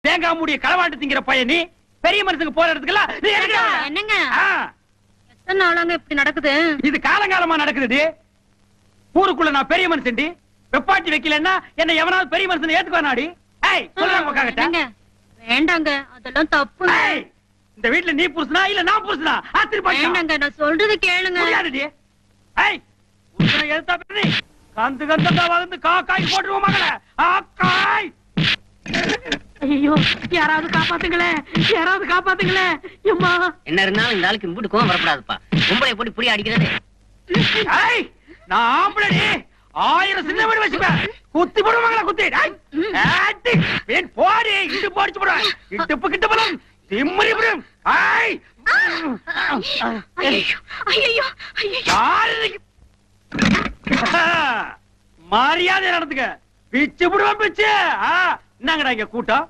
தேங்காய் மூடிய களவாண்டு திங்கிற பையன் நீ பெரிய மனுஷனுக்கு போற இடத்துக்குலாம் நீ என்னங்க எத்தனை நாளாங்க இப்படி நடக்குது? இது காலங்காலமா நடக்குது. ஊருக்குள்ள நான் பெரிய மனுஷன்டி. வெப்பாட்டி வைக்கலன்னா என்ன எவனாவது பெரிய மனுஷன் ஏத்துக்குவானாடி? ஏய் சொல்றாங்க வேண்டாங்க, அதெல்லாம் தப்பு. இந்த வீட்ல நீ புருஷனா இல்ல நான் புருஷனா? வேண்டாங்க, நான் சொல்றது கேளுங்க. ஏய் புருஷனை எதுத்தா பேசி கந்து கந்தா வந்து காக்காய் போட்டுருவோம் மகளே. ஆக்காய் ஐயோ, யாராவது காப்பாத்துங்களேன், யாராவது காப்பாத்துங்களேன். அம்மா என்ன இருந்தாலும் இந்த ஆளுக்கு இம்புட்டு கோவம் வரக்கூடாதுப்பா. உங்களை போட்டு புடி அடிக்கிறது. ஏய் நான் ஆம்பளடி. 1000 சின்ன வீடு வச்சுப்பேன். குத்தி போடுவாங்களா குத்தி? ஏய் வேன் போடி இட்டு போடிச்சு போடு. இடுப்பு கிட்ட போலாம். திம்மறி போடும். ஏய் ஐயோ ஐயோ ஐயோ மரியாதை நடந்துக்க. பிச்சு போடுவான் பிச்சு. என்னங்கடா இங்க கூட்டம்?